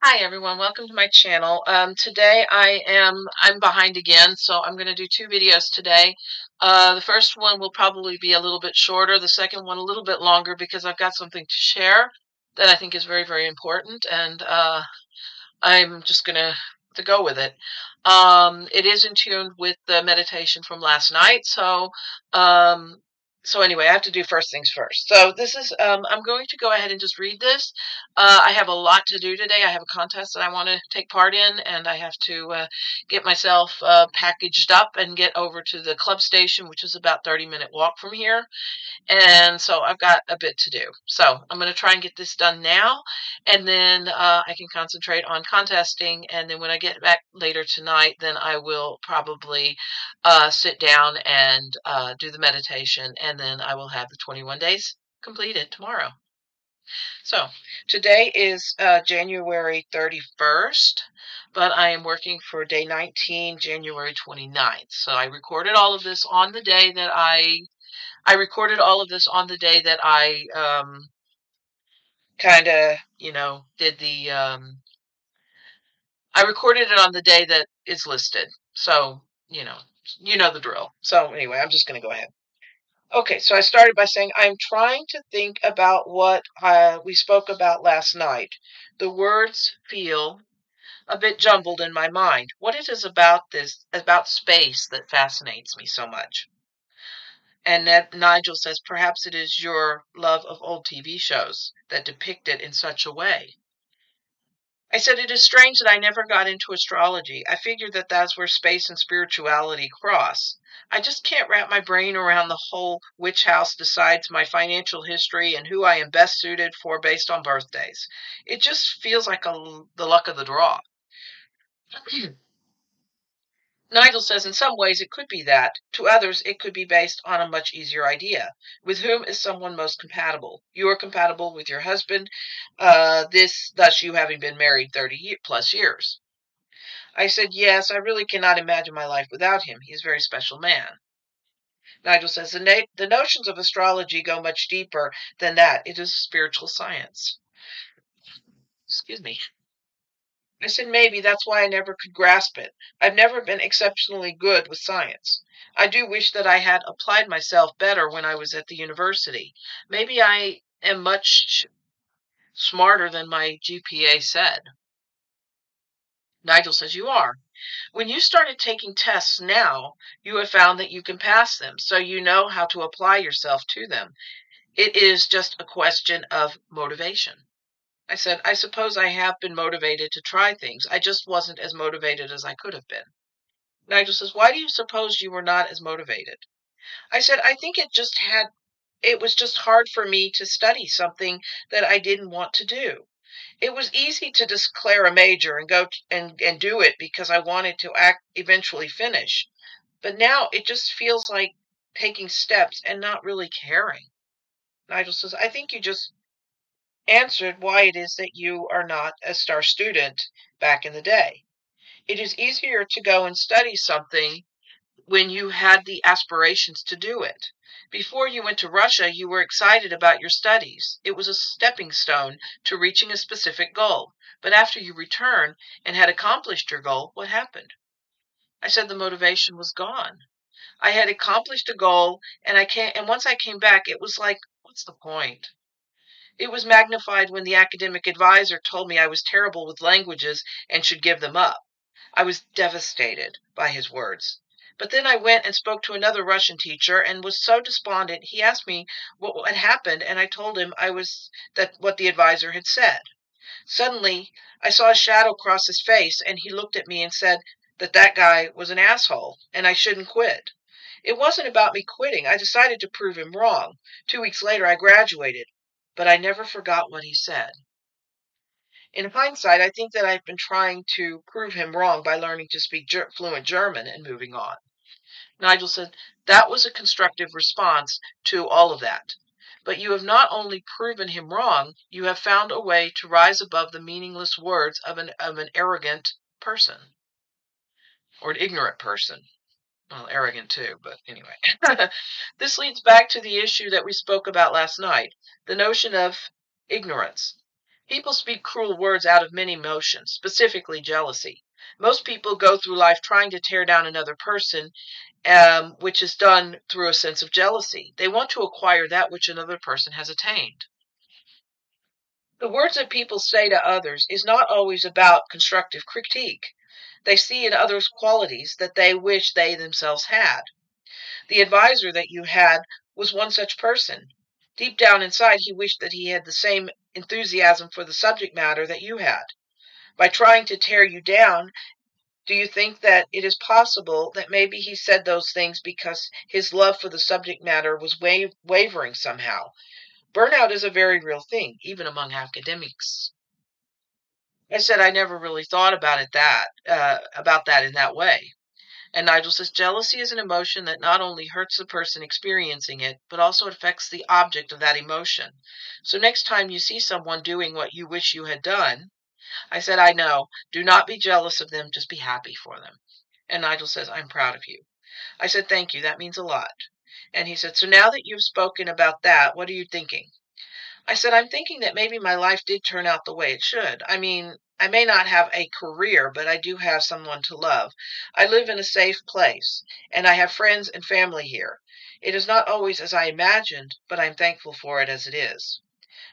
Hi everyone, welcome to my channel. Today I'm behind again, so I'm going to do two videos today. The first one will probably be a little bit shorter, the second one a little bit longer because I've got something to share that I think is very, very important, and I'm just gonna go with it. It is in tune with the meditation from last night, um, so anyway, I have to do first things first. So this is I'm going to go ahead and just read this. I have a lot to do today. I have a contest that I want to take part in, and I have to get myself packaged up and get over to the club station, which is about 30-minute walk from here. And so I've got a bit to do. So I'm going to try and get this done now, and then I can concentrate on contesting. And then when I get back later tonight, then I will probably sit down and do the meditation, and then I will have the 21 days completed tomorrow. So today is January 31st, but I am working for day 19, January 29th. So I recorded all of this on the day that I recorded all of this on the day that I kind of, did the I recorded it on the day that is listed. So, you know the drill. So anyway, I'm just going to go ahead. Okay, so I started by saying I'm trying to think about what we spoke about last night. The words feel a bit jumbled in my mind. What it is about space that fascinates me so much. And Nigel says, perhaps it is your love of old TV shows that depict it in such a way. I said, it is strange that I never got into astrology. I figured that that's where space and spirituality cross. I just can't wrap my brain around the whole which house decides my financial history and who I am best suited for based on birthdays. It just feels like the luck of the draw. Nigel says in some ways it could be that. To others, it could be based on a much easier idea. With whom is someone most compatible? You are compatible with your husband, thus you having been married 30+ years. I said, yes, I really cannot imagine my life without him. He is a very special man. Nigel says the notions of astrology go much deeper than that. It is a spiritual science. Excuse me. I said, maybe that's why I never could grasp it. I've never been exceptionally good with science. I do wish that I had applied myself better when I was at the university. Maybe I am much smarter than my GPA said. Nigel says, you are. When you started taking tests now, you have found that you can pass them, so you know how to apply yourself to them. It is just a question of motivation. I said, I suppose I have been motivated to try things. I just wasn't as motivated as I could have been. Nigel says, why do you suppose you were not as motivated? I said, I think it was just hard for me to study something that I didn't want to do. It was easy to declare a major and and do it because I wanted to eventually finish. But now it just feels like taking steps and not really caring. Nigel says, I think you just answered why it is that you are not a star student back in the day. It is easier to go and study something when you had the aspirations to do it. Before you went to Russia, you were excited about your studies. It was a stepping stone to reaching a specific goal. But after you returned and had accomplished your goal, what happened? I said the motivation was gone. I had accomplished a goal, and once I came back, it was like, what's the point? It was magnified when the academic advisor told me I was terrible with languages and should give them up. I was devastated by his words. But then I went and spoke to another Russian teacher and was so despondent. He asked me what had happened, and I told him I was that what the advisor had said. Suddenly, I saw a shadow cross his face, and he looked at me and said that guy was an asshole and I shouldn't quit. It wasn't about me quitting. I decided to prove him wrong. 2 weeks later, I graduated, but I never forgot what he said. In hindsight, I think that I've been trying to prove him wrong by learning to speak fluent German and moving on. Nigel said, that was a constructive response to all of that. But you have not only proven him wrong, you have found a way to rise above the meaningless words of an arrogant person or an ignorant person. Well, arrogant too, but anyway. This leads back to the issue that we spoke about last night, the notion of ignorance. People speak cruel words out of many emotions, specifically jealousy. Most people go through life trying to tear down another person, which is done through a sense of jealousy. They want to acquire that which another person has attained. The words that people say to others is not always about constructive critique. They see in others qualities that they wish they themselves had. The advisor that you had was one such person. Deep down inside, he wished that he had the same enthusiasm for the subject matter that you had. By trying to tear you down, do you think that it is possible that maybe he said those things because his love for the subject matter was wavering somehow? Burnout is a very real thing, even among academics. I said I never really thought about that in that way. And Nigel says jealousy is an emotion that not only hurts the person experiencing it, but also affects the object of that emotion. So next time you see someone doing what you wish you had done, I said, I know, do not be jealous of them, just be happy for them. And Nigel says, I'm proud of you. I said, thank you, that means a lot. And he said, so now that you've spoken about that, what are you thinking? I said, I'm thinking that maybe my life did turn out the way it should. I mean, I may not have a career, but I do have someone to love. I live in a safe place, and I have friends and family here. It is not always as I imagined, but I'm thankful for it as it is.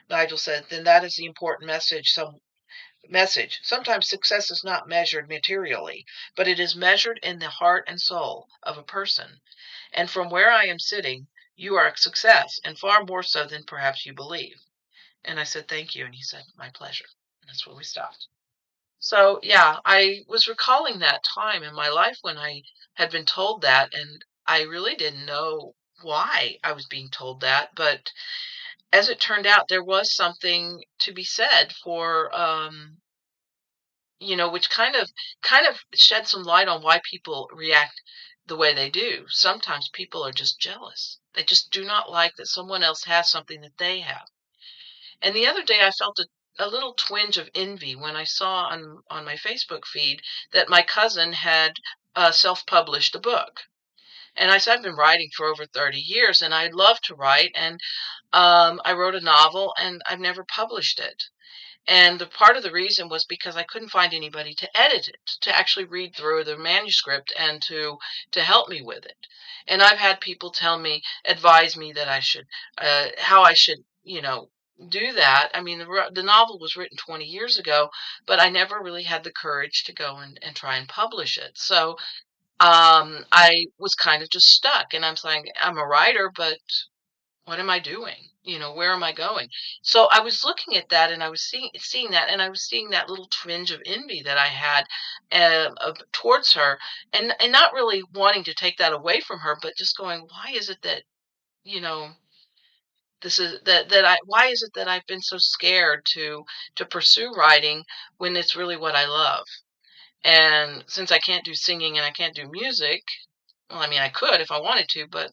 Nigel said, then that is the important message. Sometimes success is not measured materially, but it is measured in the heart and soul of a person. And from where I am sitting, you are a success, and far more so than perhaps you believe. And I said, thank you. And he said, my pleasure. And that's where we stopped. So, yeah, I was recalling that time in my life when I had been told that, and I really didn't know why I was being told that. But as it turned out, there was something to be said for, which kind of shed some light on why people react the way they do. Sometimes people are just jealous. They just do not like that someone else has something that they have. And the other day I felt a little twinge of envy when I saw on my Facebook feed that my cousin had self-published a book. And I said, I've been writing for over 30 years and I love to write. And I wrote a novel and I've never published it. And the part of the reason was because I couldn't find anybody to edit it, to actually read through the manuscript and to help me with it. And I've had people tell me, advise me that I should, how I should, do that. I mean, the novel was written 20 years ago, but I never really had the courage to go and try and publish it. So I was kind of just stuck, and I'm saying I'm a writer, but what am I doing? Where am I going? So I was looking at that and I was seeing that and I was seeing that little twinge of envy that I had towards her and not really wanting to take that away from her, but just going, why is it that, you know, this is that I why is it that I've been so scared to pursue writing when it's really what I love? And since I can't do singing and I can't do music, well, I mean, I could if I wanted to, but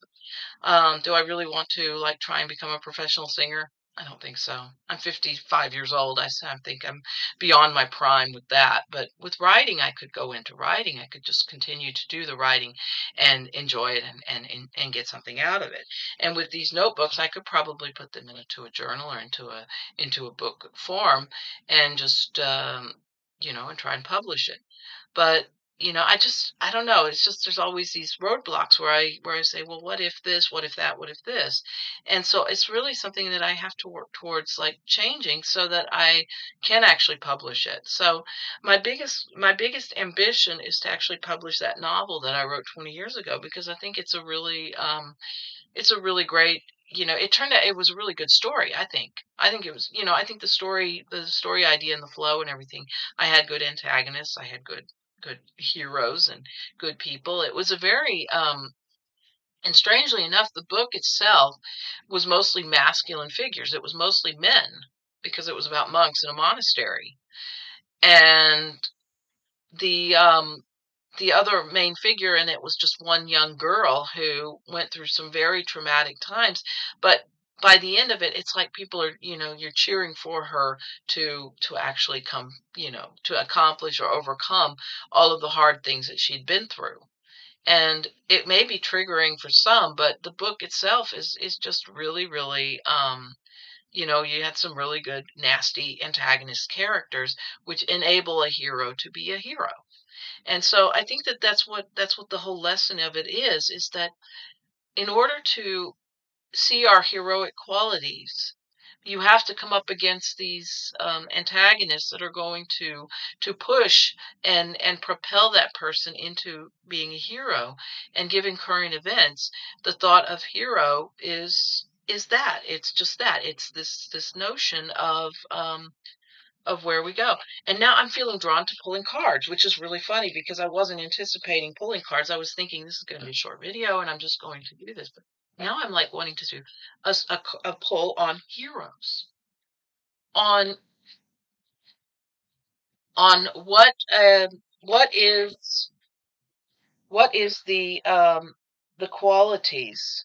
do I really want to like try and become a professional singer? I don't think so. I'm 55 years old. I think I'm beyond my prime with that. But with writing, I could go into writing. I could just continue to do the writing and enjoy it and get something out of it. And with these notebooks, I could probably put them into a journal or into a book form and just and try and publish it. But I don't know. It's just there's always these roadblocks where I say, well, what if this? What if that? What if this? And so it's really something that I have to work towards like changing so that I can actually publish it. So my biggest ambition is to actually publish that novel that I wrote 20 years ago because I think it's a really great it turned out it was a really good story, I think it was I think the story idea and the flow and everything. I had good antagonists, I had good heroes and good people. It was a very and strangely enough, the book itself was mostly masculine figures. It was mostly men because it was about monks in a monastery. And the other main figure in it was just one young girl who went through some very traumatic times, but by the end of it, it's like people are, you're cheering for her to actually come, to accomplish or overcome all of the hard things that she'd been through. And it may be triggering for some, but the book itself is just really, really you had some really good nasty antagonist characters which enable a hero to be a hero. And so I think that that's what the whole lesson of it is that in order to see our heroic qualities, you have to come up against these antagonists that are going to push and propel that person into being a hero. And given current events, the thought of hero is that it's just that it's this notion of where we go. And now I'm feeling drawn to pulling cards, which is really funny because I wasn't anticipating pulling cards. I was thinking this is going to be a short video and I'm just going to do this. But now I'm like wanting to do a pull on heroes, on on what is the qualities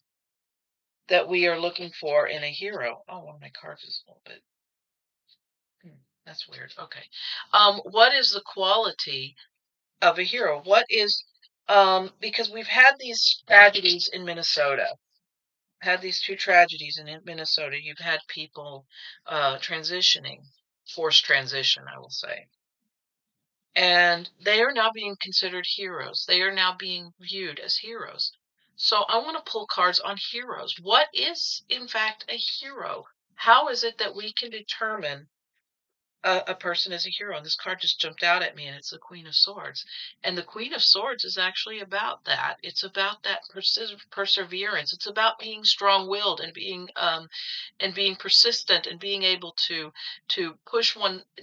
that we are looking for in a hero. Oh, one of my cards is a little bit. That's weird. Okay. What is the quality of a hero? What is because we've had these tragedies in Minnesota. Had these two tragedies in Minnesota. You've had people transitioning, forced transition, I will say. And they are now being considered heroes. They are now being viewed as heroes. So I want to pull cards on heroes. What is, in fact, a hero? How is it that we can determine a person is a hero? And this card just jumped out at me, and it's the Queen of Swords. And the Queen of Swords is actually about that. It's about that perseverance. It's about being strong-willed and being persistent and being able to push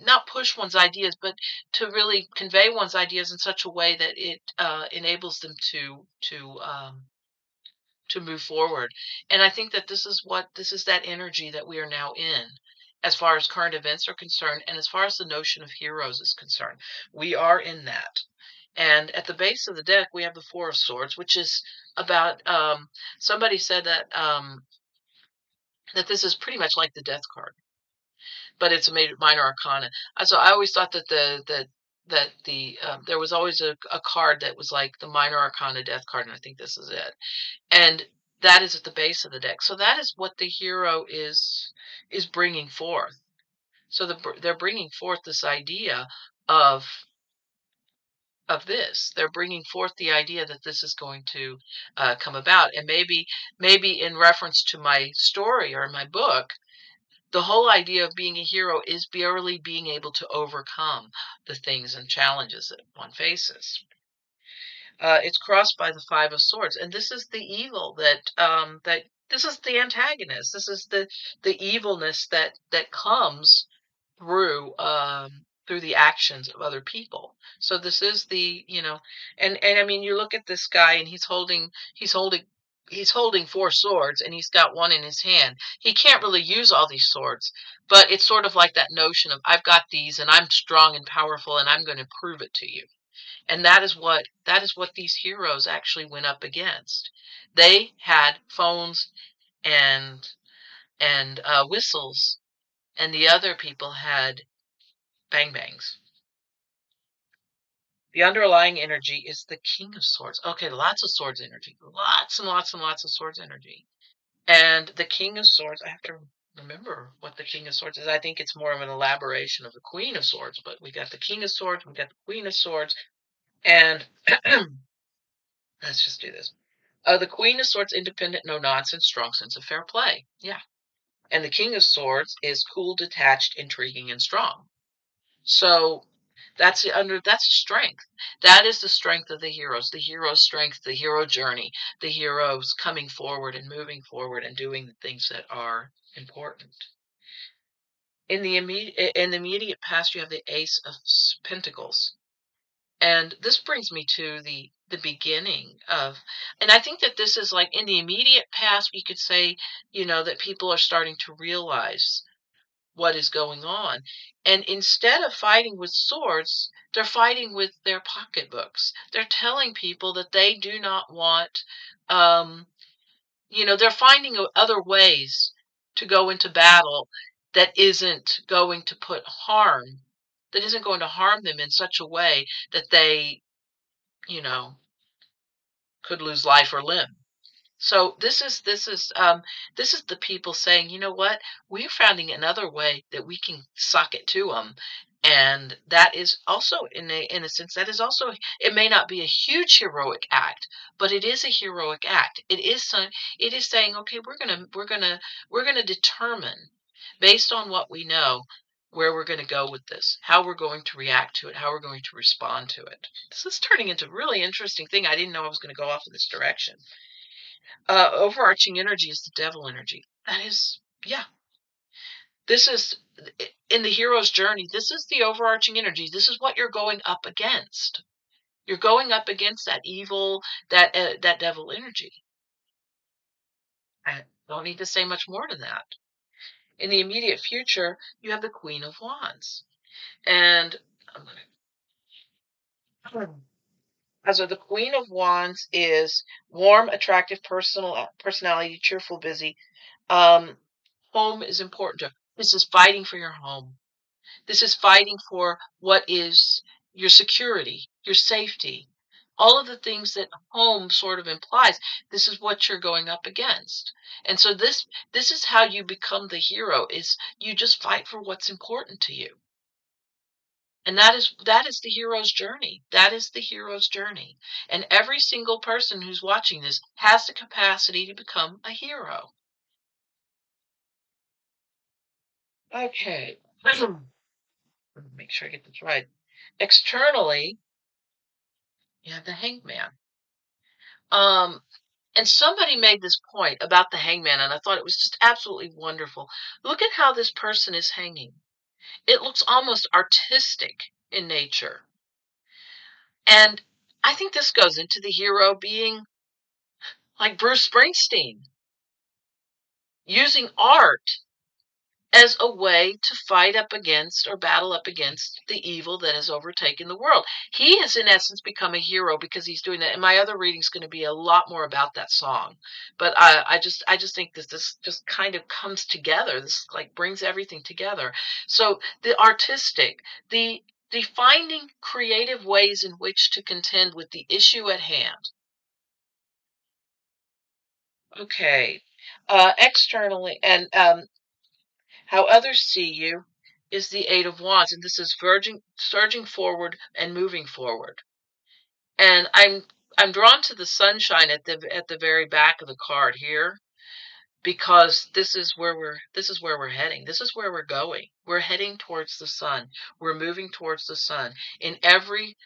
not push one's ideas, but to really convey one's ideas in such a way that it enables them to move forward. And I think that this is that energy that we are now in as far as current events are concerned and as far as the notion of heroes is concerned. We are in that. And at the base of the deck, we have the Four of Swords, which is about somebody said that this is pretty much like the Death card, but it's a minor arcana. So I always thought that there was always a card that was like the minor arcana Death card, and I think this is it. And that is at the base of the deck. So that is what the hero is bringing forth. So they're bringing forth this idea of this. They're bringing forth the idea that this is going to come about. And maybe in reference to my story or my book, the whole idea of being a hero is barely being able to overcome the things and challenges that one faces. It's crossed by the Five of Swords, and this is the evil that this is the antagonist. This is the evilness that comes through the actions of other people. So this is and I mean, you look at this guy, and he's holding four swords, and he's got one in his hand. He can't really use all these swords, but it's sort of like that notion of I've got these, and I'm strong and powerful, and I'm going to prove it to you. And that is what these heroes actually went up against. They had phones and whistles, and the other people had bang bangs. The underlying energy is the King of Swords. Okay, lots of swords energy, lots and lots and lots of swords energy. And the King of Swords, I have to remember what the King of Swords is. I think it's more of an elaboration of the Queen of Swords, but we got the King of Swords, we got the Queen of Swords, and let's just do this. The Queen of Swords, independent, no nonsense, strong sense of fair play. Yeah. And the King of Swords is cool, detached, intriguing, and strong. So that's strength. That is the strength of the heroes, the hero's strength, the hero journey, the heroes coming forward and moving forward and doing the things that are important. In the immediate past, you have the Ace of Pentacles. And this brings me to the beginning of, and I think that this is like in the immediate past, we could say, that people are starting to realize what is going on. And instead of fighting with swords, they're fighting with their pocketbooks. They're telling people that they do not want, they're finding other ways to go into battle that isn't going to that isn't going to harm them in such a way that they, could lose life or limb. So this is the people saying, you know what? We're finding another way that we can suck it to them, and that is also in a sense that is also, it may not be a huge heroic act, but it is a heroic act. It is saying, okay, we're gonna determine based on what we know where we're going to go with this, how we're going to react to it, how we're going to respond to it. This is turning into a really interesting thing. I didn't know I was going to go off in this direction. Overarching energy is the devil energy. That is, yeah, this is in the hero's journey. This is the overarching energy. This is what you're going up against. You're going up against that evil, that devil energy. I don't need to say much more than that. In the immediate future, you have the Queen of Wands, and I'm gonna. So the Queen of Wands is warm, attractive, personality, cheerful, busy. Um, Home is important to her. This is fighting for your home. This is fighting for what is your security, your safety, all of the things that home sort of implies. This is what you're going up against. And so this is how you become the hero, is you just fight for what's important to you. And that is the hero's journey. That is the hero's journey. And every single person who's watching this has the capacity to become a hero. Okay. Make sure I get this right. Externally, you have the hangman. Um, and somebody made this point about the hangman, and I thought it was just absolutely wonderful. Look at how this person is hanging. It looks almost artistic in nature. And I think this goes into the hero being like Bruce Springsteen, using art as a way to fight up against or battle up against the evil that has overtaken the world. He has, in essence, become a hero because he's doing that. And my other reading is going to be a lot more about that song. But I just think that this just kind of comes together. This like brings everything together. So the artistic, the finding creative ways in which to contend with the issue at hand. Okay. Externally, and how others see you is the Eight of Wands, and this is surging forward and moving forward. And I'm drawn to the sunshine at the very back of the card here, because this is where we're heading. This is where we're going. We're heading towards the sun. We're moving towards the sun in every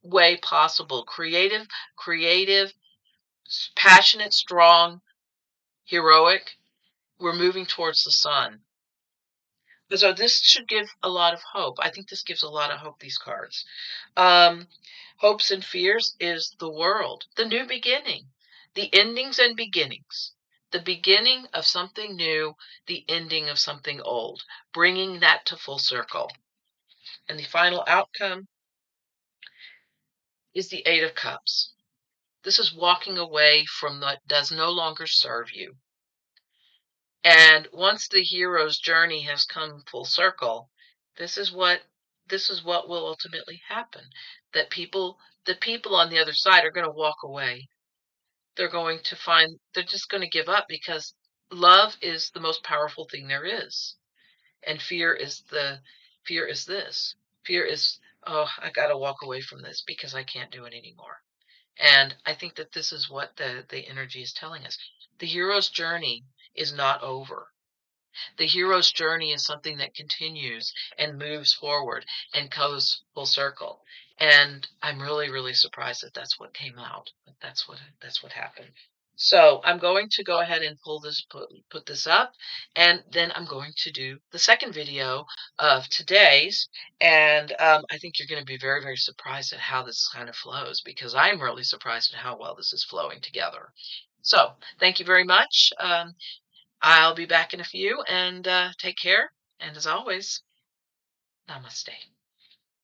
way possible. Creative, passionate, strong, heroic. We're moving towards the sun. So this should give a lot of hope. I think this gives a lot of hope, these cards. Um, Hopes and fears is the world, the new beginning, the endings and beginnings, the beginning of something new, the ending of something old, bringing that to full circle. And the final outcome is the Eight of Cups. This is walking away from what does no longer serve you. And once the hero's journey has come full circle, this is what this is what will ultimately happen. That the people on the other side are going to walk away. They're just going to give up, because love is the most powerful thing there is. And fear is this. Fear is, oh, I got to walk away from this because I can't do it anymore. And I think that this is what the energy is telling us. The hero's journey is not over. The hero's journey is something that continues and moves forward and goes full circle. And I'm really, really surprised that that's what came out. But that's what happened. So I'm going to go ahead and put this up, and then I'm going to do the second video of today's. And I think you're going to be very, very surprised at how this kind of flows, because I'm really surprised at how well this is flowing together. So thank you very much. I'll be back in a few, and take care. And as always, namaste.